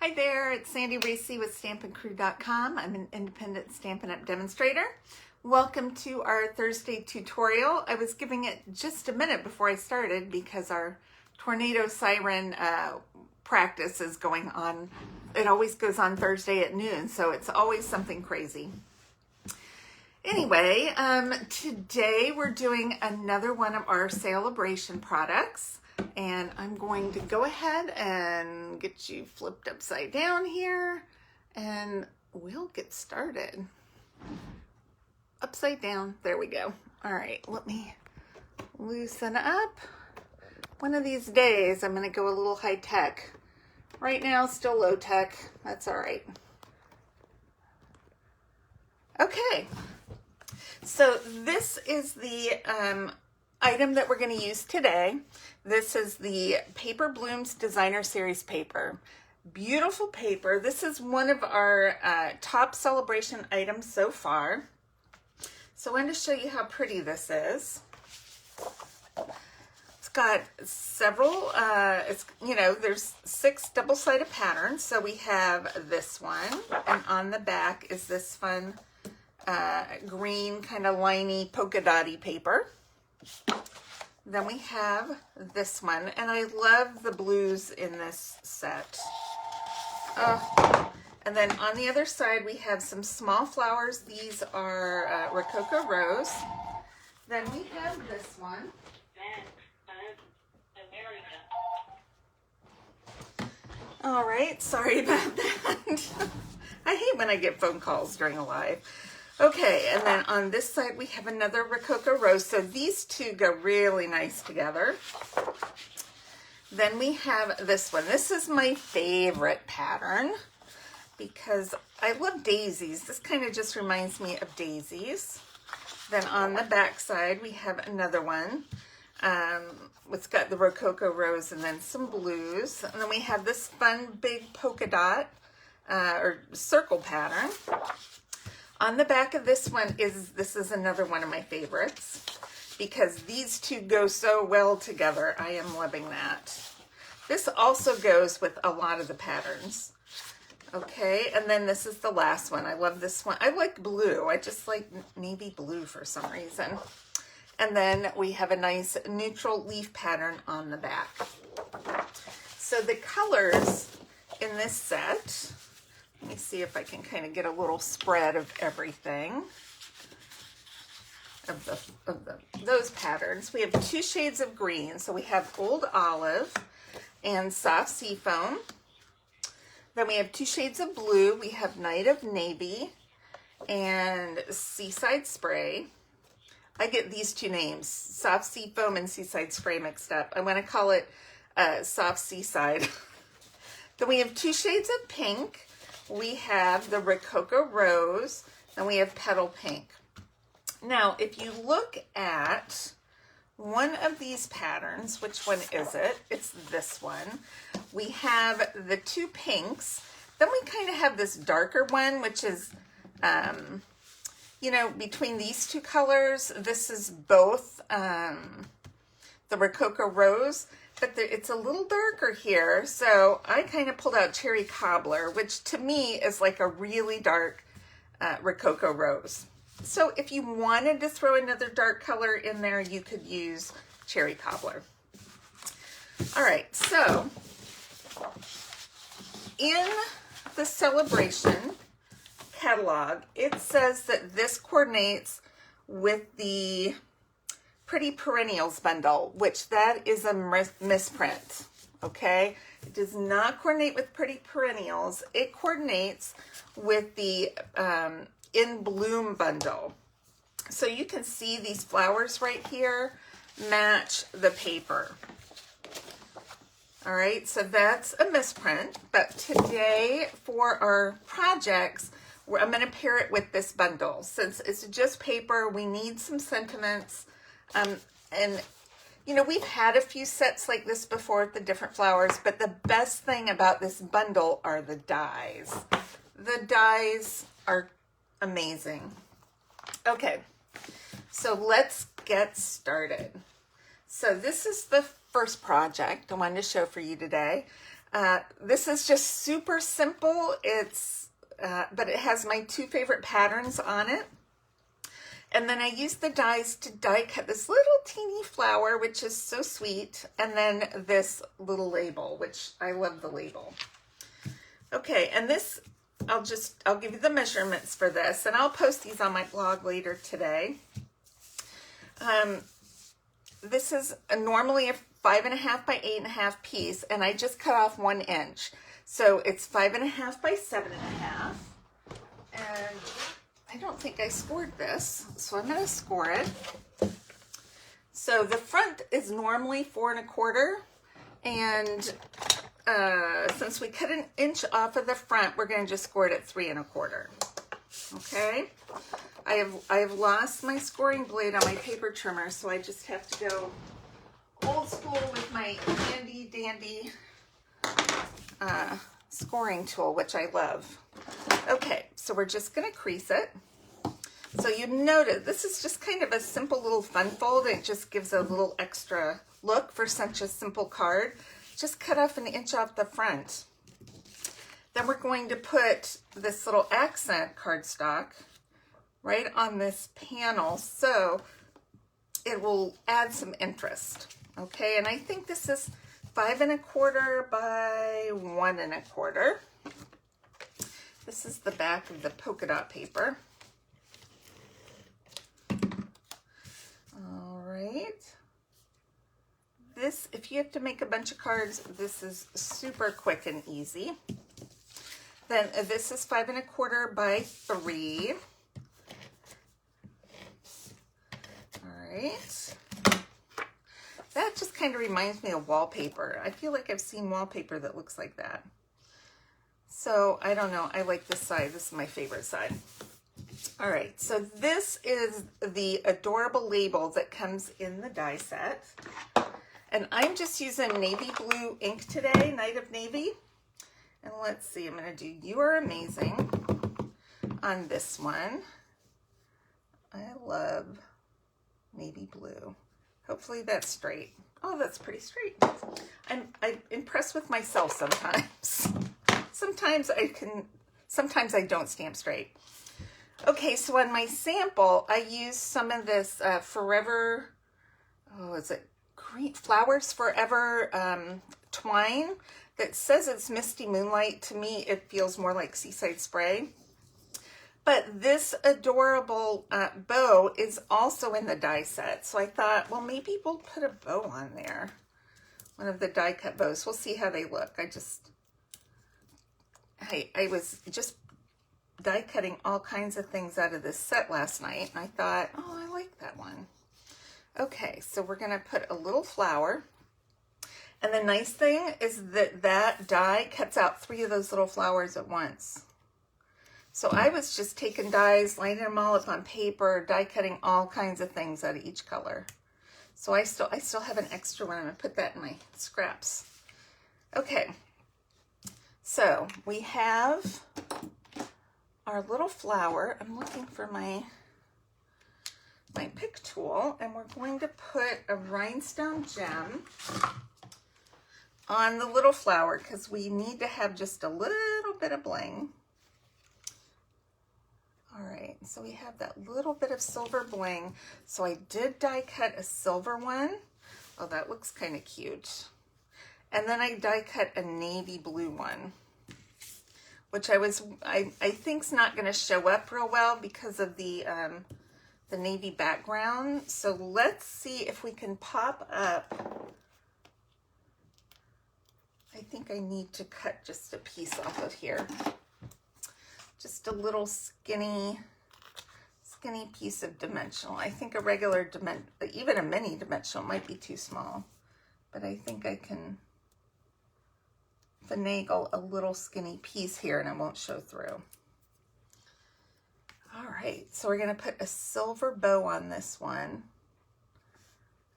Hi there, it's Sandy Racy with StampinCrew.com. I'm an independent Stampin' Up! Demonstrator. Welcome to our Thursday tutorial. I was giving it just a minute before I started because our tornado siren practice is going on. It always goes on Thursday at noon, so it's always something crazy. Anyway, today we're doing another one of our Sale-a-bration products. And I'm going to go ahead and get you flipped upside down here and we'll get started. Upside down, there we go. All right, let me loosen up. One of these days I'm gonna go a little high tech. Right now, still low tech, that's all right. Okay, so this is the item that we're going to use today. This is the Paper Blooms Designer Series paper. Beautiful paper. This is one of our top Sale-a-bration items so far. So I wanted to show you how pretty this is. It's got several, there's 6 double-sided patterns. So we have this one, and on the back is this fun green kind of liney polka dotty paper. Then we have this one, and I love the blues in this set. And then on the other side, we have some small flowers. These are Rococo Rose. Then we have this one. All right, sorry about that. I hate when I get phone calls during a live. Okay, and then on this side we have another Rococo Rose. So these two go really nice together. Then we have this one. This is my favorite pattern because I love daisies. This kind of just reminds me of daisies. Then on the back side we have another one. It's got the Rococo Rose and then some blues. And then we have this fun big polka dot or circle pattern. On the back of this one this is another one of my favorites because these two go so well together. I am loving that. This also goes with a lot of the patterns. Okay, and then this is the last one. I love this one. I like blue. I just like navy blue for some reason. And then we have a nice neutral leaf pattern on the back. So the colors in this set, let me see if I can kind of get a little spread of everything, those patterns. We have 2 shades of green. So we have Old Olive and Soft Seafoam. Then we have 2 shades of blue. We have Night of Navy and Seaside Spray. I get these 2 names, Soft Seafoam and Seaside Spray, mixed up. I want to call it Soft Seaside. Then we have 2 shades of pink. We have the Rococo Rose, and we have Petal Pink. Now, if you look at one of these patterns, which one is it? It's this one. We have the 2 pinks. Then we kind of have this darker one, which is, between these 2 colors. This is both the Rococo Rose, but it's a little darker here, so I kind of pulled out Cherry Cobbler, which to me is like a really dark Rococo Rose. So if you wanted to throw another dark color in there, you could use Cherry Cobbler. All right, so in the Sale-a-bration catalog, it says that this coordinates with the Pretty Perennials bundle, which that is a misprint, okay? It does not coordinate with Pretty Perennials. It coordinates with the In Bloom bundle. So you can see these flowers right here match the paper. All right, so that's a misprint, but today for our projects, I'm going to pair it with this bundle. Since it's just paper, we need some sentiments. We've had a few sets like this before with the different flowers, but the best thing about this bundle are the dies. The dies are amazing. Okay, so let's get started. So this is the first project I wanted to show for you today. This is just super simple. But it has my two favorite patterns on it. And then I use the dies to die cut this little teeny flower, which is so sweet. And then this little label, which I love the label. Okay, and this, I'll give you the measurements for this, and I'll post these on my blog later today. This is normally a 5.5 by 8.5 piece, and I just cut off 1 inch. So it's 5.5 by 7.5. And I don't think I scored this, so I'm going to score it. So the front is normally 4 1/4, and since we cut 1 inch off of the front, we're going to just score it at 3 1/4. Okay, I have lost my scoring blade on my paper trimmer, so I just have to go old school with my handy dandy scoring tool, which I love. Okay, so we're just going to crease it. So you notice this is just kind of a simple little fun fold. It just gives a little extra look for such a simple card. Just cut off 1 inch off the front. Then we're going to put this little accent cardstock right on this panel, so it will add some interest. Okay, and I think this is 5 1/4 by 1 1/4. This is the back of the polka dot paper. All right. This, if you have to make a bunch of cards, this is super quick and easy. Then this is 5 1/4 by 3. All right. That just kind of reminds me of wallpaper. I feel like I've seen wallpaper that looks like that. So I don't know, I like this side. This is my favorite side. All right, so this is the adorable label that comes in the die set. And I'm just using navy blue ink today, Night of Navy. And let's see, I'm gonna do You Are Amazing on this one. I love navy blue. Hopefully that's straight. Oh, that's pretty straight. I'm impressed with myself sometimes. Sometimes I don't stamp straight. Okay, so on my sample, I used some of this Forever, is it Green Flowers Forever twine that says it's Misty Moonlight. To me, it feels more like Seaside Spray. But this adorable bow is also in the die set. So I thought, well, maybe we'll put a bow on there. One of the die cut bows. We'll see how they look. I was just die cutting all kinds of things out of this set last night, and I thought, oh, I like that one. Okay, so we're going to put a little flower, and the nice thing is that that die cuts out 3 of those little flowers at once. So I was just taking dies, lining them all up on paper, die cutting all kinds of things out of each color. So I still have an extra one. I'm going to put that in my scraps. Okay. So we have our little flower. I'm looking for my pick tool, and we're going to put a rhinestone gem on the little flower because we need to have just a little bit of bling. All right, so we have that little bit of silver bling. So I did die cut a silver one. Oh, that looks kind of cute. And then I die cut a navy blue one, which I think's not going to show up real well because of the navy background. So let's see if we can pop up. I think I need to cut just a piece off of here. Just a little skinny piece of dimensional. I think a regular even a mini dimensional might be too small, but I think I can finagle a little skinny piece here and it won't show through. All right, so we're going to put a silver bow on this one.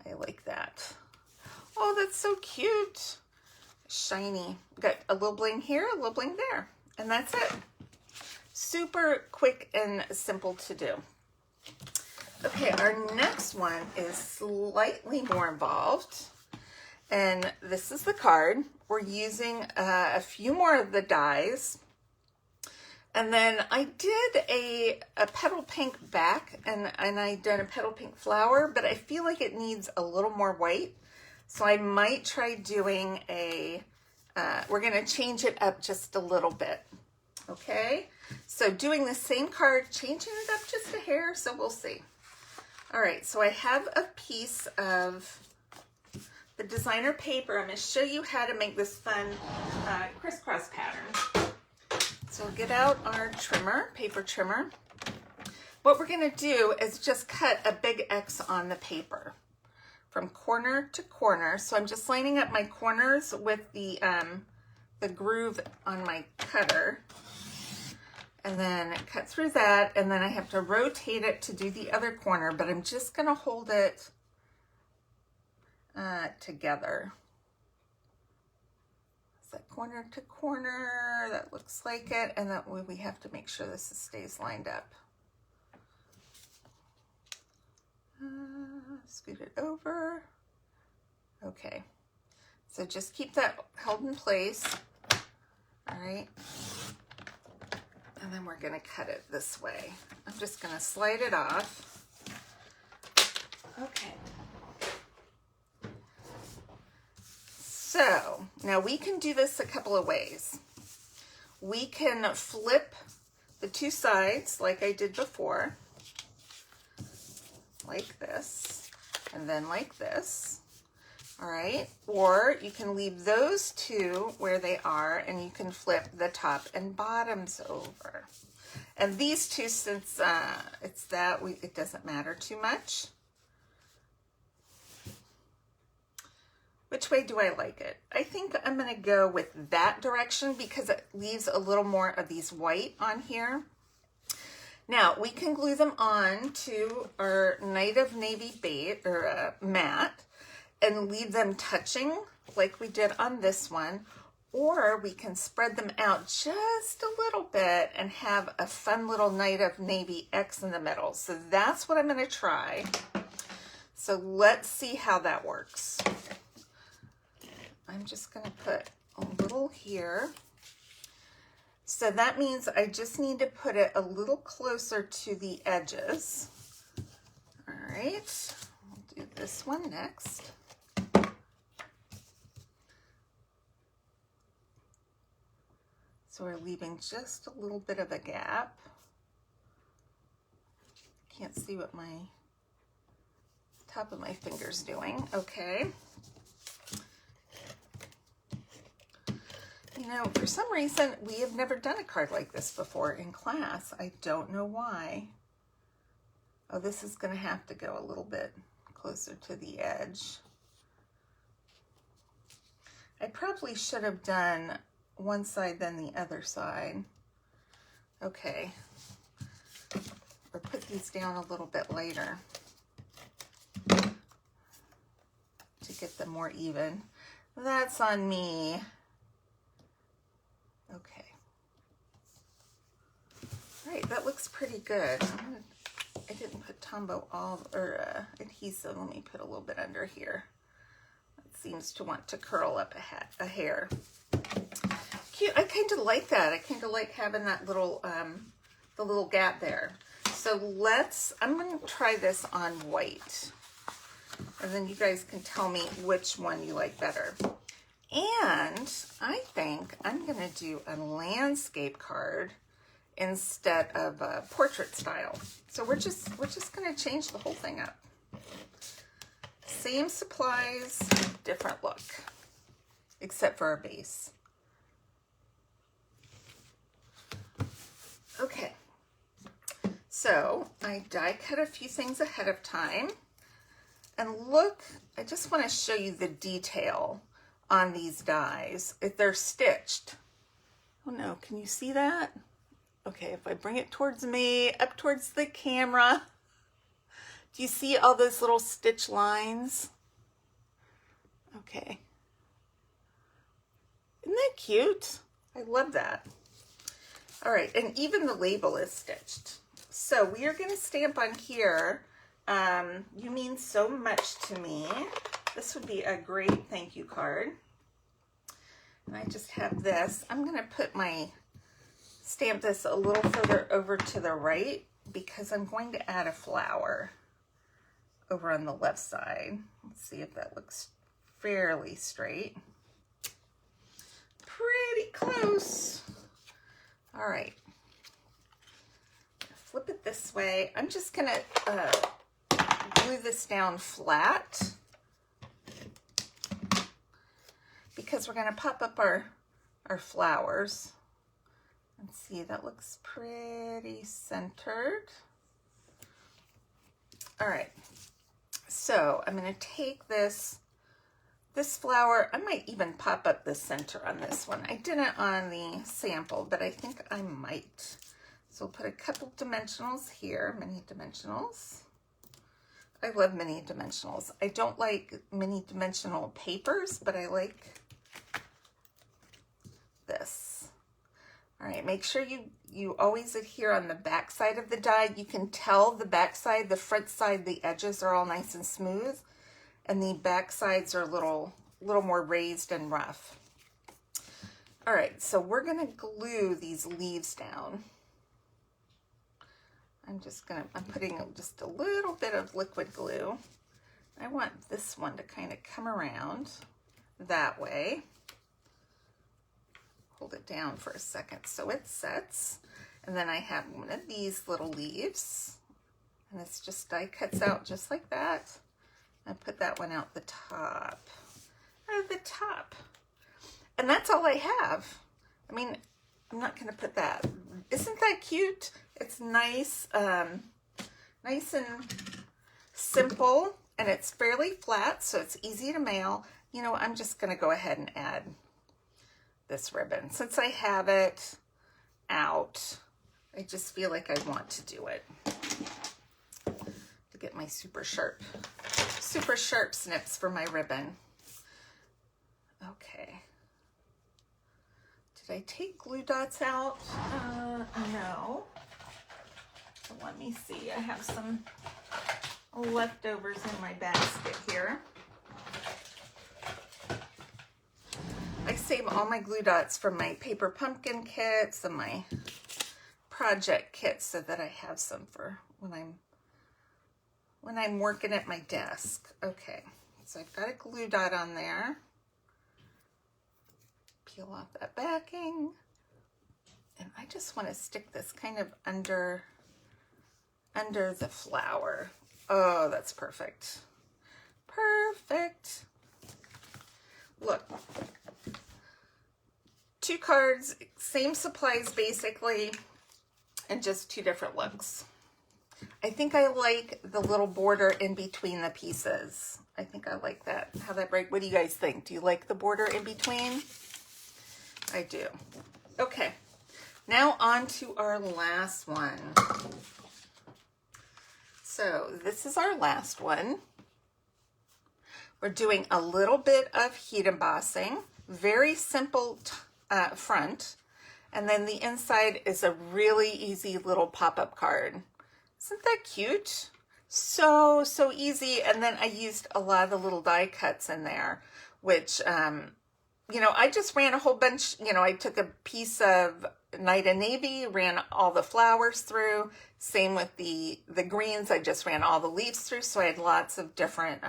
I like that. Oh, that's so cute. Shiny. Got a little bling here, a little bling there, and that's it. Super quick and simple to do. Okay, our next one is slightly more involved. And this is the card. We're using a few more of the dies. And then I did a petal pink back, and I did a petal pink flower, but I feel like it needs a little more white. So I might try doing we're gonna change it up just a little bit, okay? So doing the same card, changing it up just a hair, so we'll see. All right, so I have a piece of the designer paper. I'm gonna show you how to make this fun crisscross pattern. So we'll get out our trimmer, paper trimmer. What we're gonna do is just cut a big X on the paper from corner to corner. So I'm just lining up my corners with the groove on my cutter, and then cut through that, and then I have to rotate it to do the other corner, but I'm just gonna hold it together. That corner to corner, that looks like it, and that way we have to make sure this stays lined up. Scoot it over. Okay, so just keep that held in place. All right, and then we're gonna cut it this way. I'm just gonna slide it off. Okay. So now we can do this a couple of ways. We can flip the two sides like I did before, like this, and then like this, all right? Or you can leave those two where they are, and you can flip the top and bottoms over. And these two, since it doesn't matter too much. Which way do I like it? I think I'm gonna go with that direction because it leaves a little more of these white on here. Now we can glue them on to our Night of Navy bait or mat and leave them touching like we did on this one, or we can spread them out just a little bit and have a fun little Night of Navy X in the middle. So that's what I'm gonna try. So let's see how that works. I'm just going to put a little here. So that means I just need to put it a little closer to the edges. All right, we'll do this one next. So we're leaving just a little bit of a gap. Can't see what my top of my finger's doing. Okay. You know, for some reason, we have never done a card like this before in class. I don't know why. Oh, this is going to have to go a little bit closer to the edge. I probably should have done one side then the other side. Okay. Or put these down a little bit later to get them more even. That's on me. Okay. All right, that looks pretty good. I didn't put Tombow adhesive. Let me put a little bit under here. It seems to want to curl up a hair. Cute. I kind of like that. I kind of like having that little, the little gap there. So I'm going to try this on white. And then you guys can tell me which one you like better. And I think I'm going to do a landscape card instead of a portrait style. So we're just going to change the whole thing up. Same supplies, different look, except for our base. Okay. So I die cut a few things ahead of time. And look, I just want to show you the detail on these dies. If they're stitched. Oh no, can you see that? Okay, if I bring it towards me, up towards the camera, do you see all those little stitch lines? Okay. Isn't that cute? I love that. All right, and even the label is stitched. So we are going to stamp on here, You Mean So Much to Me. This would be a great thank you card. And I just have this. I'm going to stamp this a little further over to the right because I'm going to add a flower over on the left side. Let's see if that looks fairly straight. Pretty close. All right. Flip it this way. I'm just going to glue this down flat because we're going to pop up our flowers. And see, that looks pretty centered. All right. So I'm going to take this flower. I might even pop up the center on this one. I didn't on the sample, but I think I might. So we'll put a couple dimensionals here, mini dimensionals. I love mini dimensionals. I don't like mini dimensional papers, but I like this. All right, make sure you always adhere on the back side of the die. You can tell the back side, the front side, the edges are all nice and smooth, and the back sides are a little more raised and rough. All right, so we're gonna glue these leaves down. I'm putting just a little bit of liquid glue. I want this one to kind of come around that way. Hold it down for a second so it sets. And then I have one of these little leaves. And it's just die cuts out just like that. I put that one out the top. And that's all I have. I mean, I'm not going to put that. Isn't that cute? It's nice, nice and simple, and it's fairly flat, so it's easy to mail. You know, I'm just going to go ahead and add this ribbon. Since I have it out, I just feel like I want to do it. To get my super sharp snips for my ribbon. Okay. Did I take glue dots out? No. So let me see. I have some leftovers in my basket here. I save all my glue dots from my paper pumpkin kits and my project kits so that I have some for when I'm working at my desk. Okay, so I've got a glue dot on there. Peel off that backing. And I just want to stick this kind of under the flower. Oh, that's perfect. Perfect. Look. 2 cards, same supplies basically, and just 2 different looks. I think I like the little border in between the pieces. I think I like that. How that break? What do you guys think? Do you like the border in between? I do. Okay, now on to our last one. So this is our last one. We're doing a little bit of heat embossing, very simple front, and then the inside is a really easy little pop-up card. Isn't that cute? So easy. And then I used a lot of the little die cuts in there, which you know, I just ran a whole bunch. You know, I took a piece of Night and Navy, ran all the flowers through. Same with the greens. I just ran all the leaves through. So I had lots of different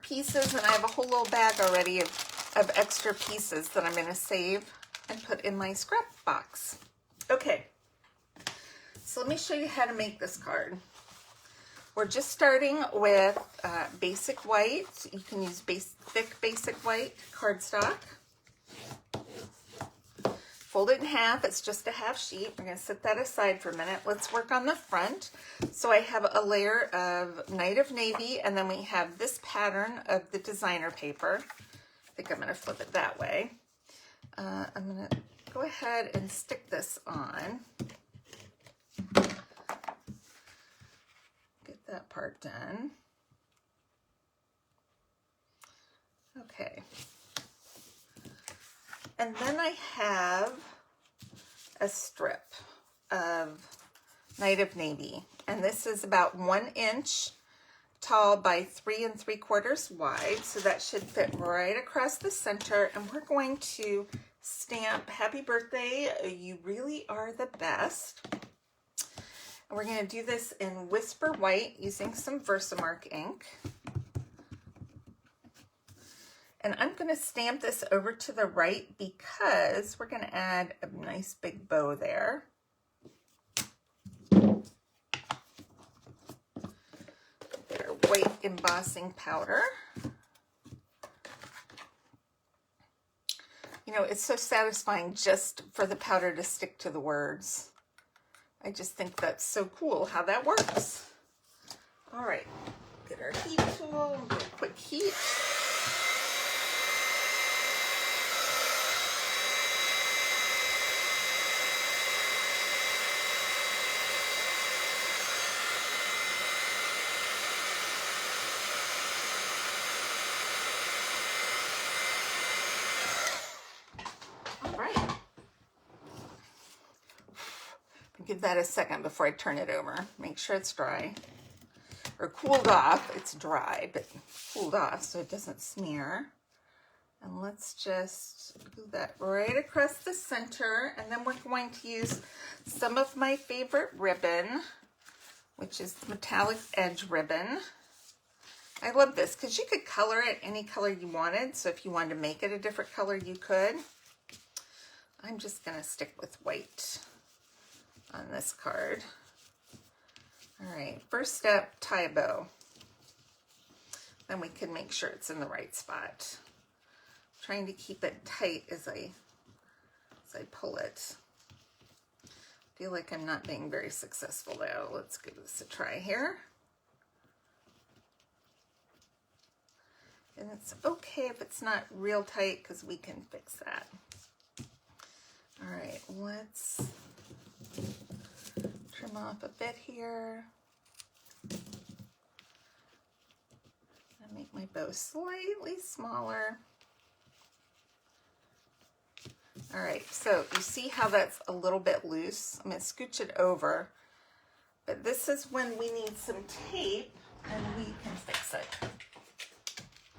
pieces, and I have a whole little bag already of extra pieces that I'm going to save and put in my scrap box. Okay, so let me show you how to make this card. We're just starting with basic white. You can use thick basic white cardstock. Fold it in half. It's just a half sheet. We're going to set that aside for a minute. Let's work on the front. So I have a layer of Night of Navy, and then we have this pattern of the designer paper. I think I'm going to flip it that way. I'm going to go ahead and stick this on. Get that part done. Okay. And then I have a strip of Night of Navy. And this is about 1 inch tall by 3 3/4 wide, so that should fit right across the center. And we're going to stamp "Happy Birthday, you really are the best." And we're going to do this in Whisper White using some Versamark ink. And I'm going to stamp this over to the right because we're going to add a nice big bow there. Their white embossing powder. You know, it's so satisfying just for the powder to stick to the words. I just think that's so cool how that works. All right, get our heat tool, do a quick heat. Give that a second before I turn it over. Make sure it's dry or cooled off. It's dry, but cooled off so it doesn't smear. And let's just do that right across the center. And then we're going to use some of my favorite ribbon, which is metallic edge ribbon. I love this because you could color it any color you wanted. So if you wanted to make it a different color, you could. I'm just going to stick with white on this card. All right, first step, tie a bow. Then we can make sure it's in the right spot. I'm trying to keep it tight as I pull it. I feel like I'm not being very successful though. Let's give this a try here. And it's okay if it's not real tight because we can fix that. All right, let's trim off a bit here. And make my bow slightly smaller. All right, so you see how that's a little bit loose? I'm going to scooch it over. But this is when we need some tape and we can fix it.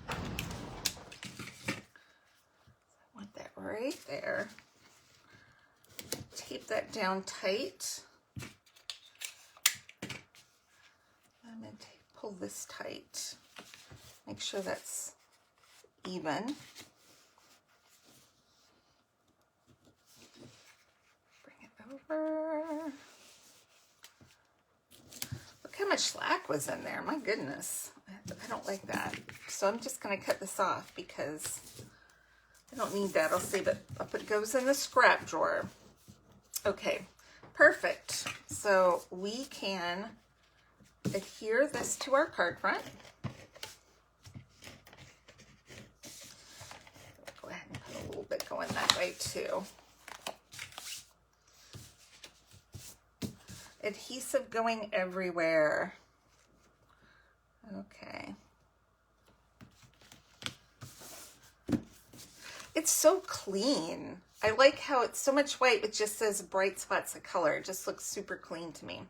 I want that right there. Tape that down tight. I'm going to pull this tight. Make sure that's even. Bring it over. Look how much slack was in there. My goodness. I don't like that. So I'm just going to cut this off because I don't need that. I'll save it up. It goes in the scrap drawer. Okay, perfect. So we can adhere this to our card front. Go ahead and put a little bit going that way too. Adhesive going everywhere. Okay. It's so clean. I like how it's so much white with just those bright spots of color. It just looks super clean to me.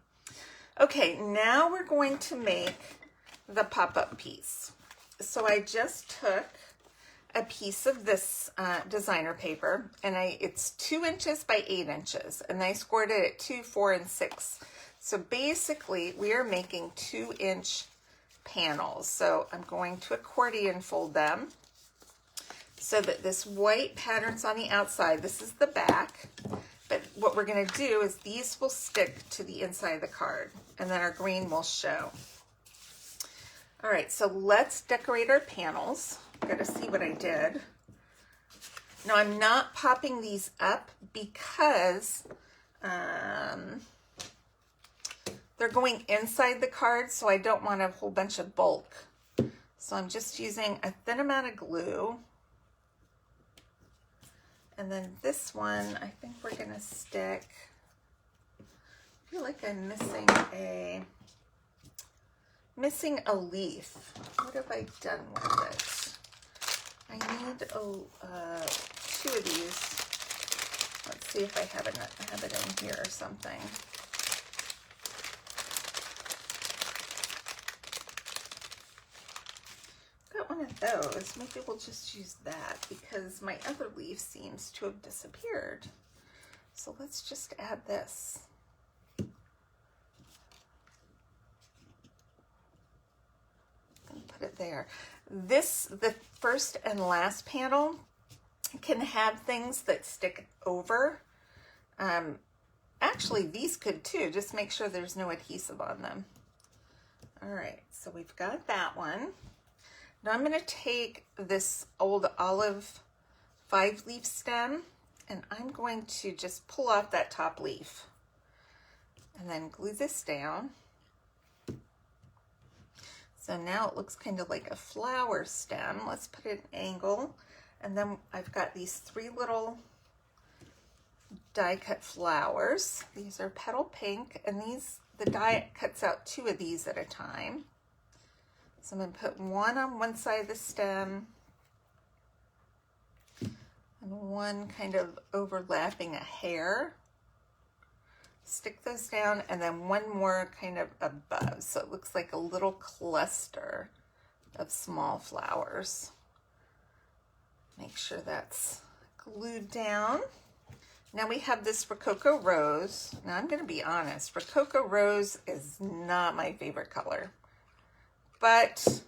Okay, now we're going to make the pop-up piece. So I just took a piece of this designer paper, and it's 2 inches by 8 inches, and I scored it at 2, 4, and 6. So basically, we are making 2-inch panels. So I'm going to accordion fold them so that this white pattern's on the outside. This is the back, but what we're going to do is these will stick to the inside of the card, and then our green will show. All right, so let's decorate our panels. I've got to see what I did. Now I'm not popping these up because they're going inside the card, so I don't want a whole bunch of bulk. So I'm just using a thin amount of glue. And then this one, I think we're gonna stick, I feel like I'm missing a leaf. What have I done with it? I need 2 of these. Let's see if I have it in here or something. those. Maybe we'll just use that because my other leaf seems to have disappeared. So let's just add this. Put it there. The first and last panel can have things that stick over. Actually, these could too. Just make sure there's no adhesive on them. All right, so we've got that one. Now I'm going to take this old olive 5-leaf stem and I'm going to just pull off that top leaf and then glue this down. So now it looks kind of like a flower stem. Let's put it an angle. And then I've got these 3 little die cut flowers. These are petal pink, and the die cuts out 2 of these at a time. So I'm going to put one on one side of the stem and one kind of overlapping a hair. Stick those down, and then one more kind of above, so it looks like a little cluster of small flowers. Make sure that's glued down. Now we have this Rococo Rose. Now I'm going to be honest, Rococo Rose is not my favorite color, but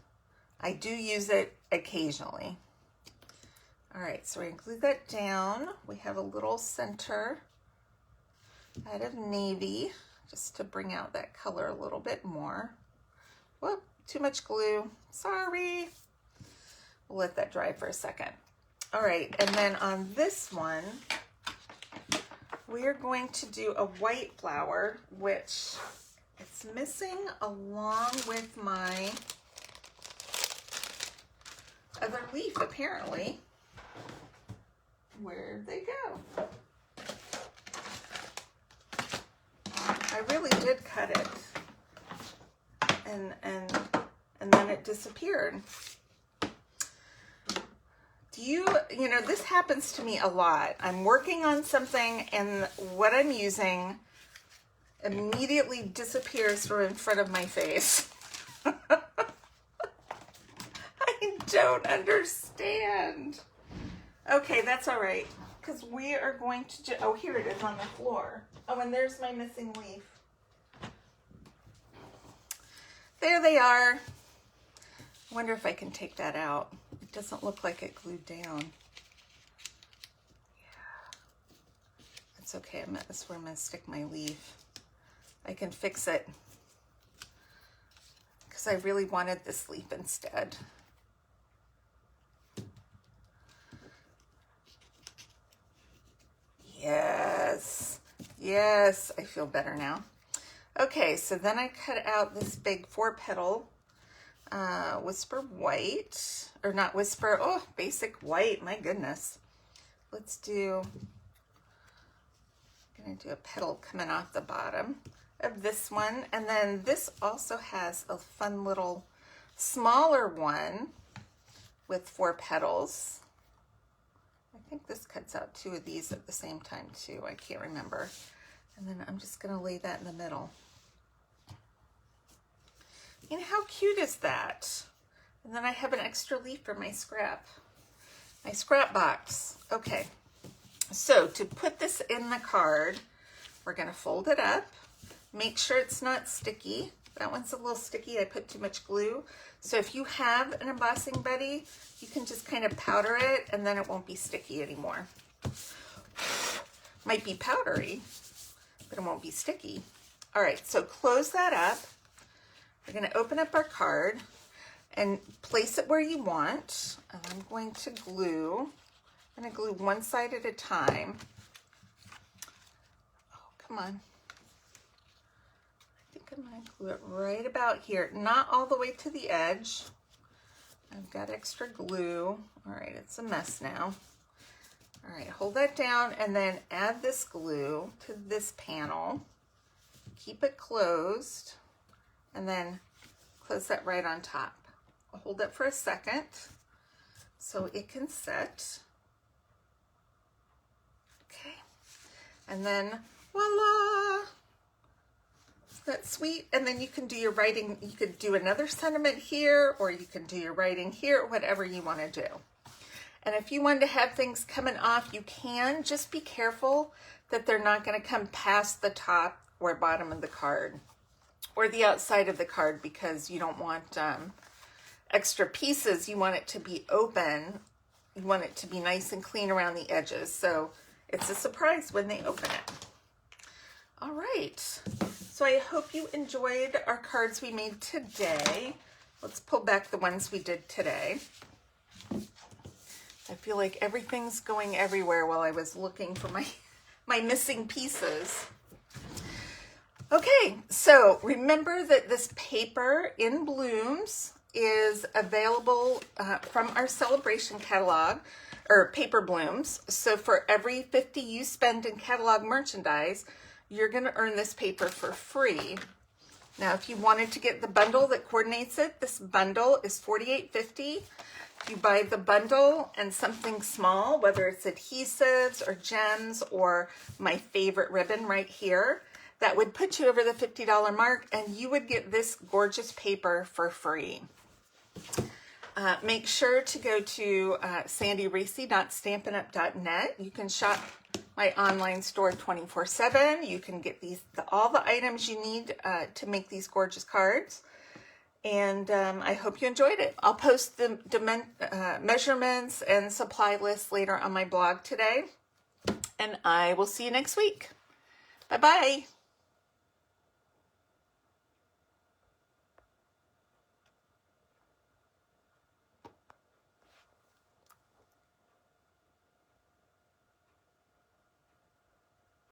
I do use it occasionally. All right, so we're going to glue that down. We have a little center out of navy, just to bring out that color a little bit more. Whoop, too much glue, sorry. We'll let that dry for a second. All right, and then on this one, we're going to do a white flower, which it's missing along with my other leaf, apparently. Where'd they go? I really did cut it, and then it disappeared. You know, this happens to me a lot. I'm working on something and what I'm using immediately disappears from in front of my face. I don't understand. Okay, that's all right, because we are going to do, oh, here it is on the floor. Oh, and there's my missing leaf. There they are. I wonder if I can take that out. It doesn't look like it glued down. Yeah. That's okay. That's where I'm going to stick my leaf. I can fix it because I really wanted this leaf instead. Yes. Yes, I feel better now. Okay, so then I cut out this big 4-petal Whisper White, or not Whisper, oh, Basic White, my goodness. Let's do, I'm gonna do a petal coming off the bottom of this one, and then this also has a fun little smaller one with 4 petals. I think this cuts out 2 of these at the same time too, I can't remember. And then I'm just gonna lay that in the middle. And how cute is that? And then I have an extra leaf for my scrap box. Okay, so to put this in the card, we're gonna fold it up. Make sure it's not sticky. That one's a little sticky, I put too much glue. So if you have an embossing buddy, you can just kind of powder it and then it won't be sticky anymore. Might be powdery, but it won't be sticky. All right, so close that up. We're going to open up our card and place it where you want. And I'm going to glue. I'm going to glue one side at a time. Oh, come on. I think I'm going to glue it right about here. Not all the way to the edge. I've got extra glue. All right, it's a mess now. All right, hold that down and then add this glue to this panel. Keep it closed and then close that right on top. I'll hold it for a second so it can set. Okay, and then voila! that sweet? And then you can do your writing. You could do another sentiment here, or you can do your writing here, whatever you want to do. And if you want to have things coming off, you can. Just be careful that they're not going to come past the top or bottom of the card or the outside of the card, because you don't want extra pieces. You want it to be open. You want it to be nice and clean around the edges. So it's a surprise when they open it. All right. So I hope you enjoyed our cards we made today. Let's pull back the ones we did today. I feel like everything's going everywhere while I was looking for my missing pieces. Okay, so remember that this paper in blooms is available from our Sale-a-bration catalog, or paper blooms. So for every $50 you spend in catalog merchandise, you're going to earn this paper for free. Now, if you wanted to get the bundle that coordinates it, this bundle is $48.50. If you buy the bundle and something small, whether it's adhesives or gems or my favorite ribbon right here, that would put you over the $50 mark, and you would get this gorgeous paper for free. Make sure to go to sandyracy.stampinup.net. You can shop my online store 24/7. You can get all the items you need to make these gorgeous cards. And I hope you enjoyed it. I'll post the measurements and supply lists later on my blog today. And I will see you next week. Bye-bye.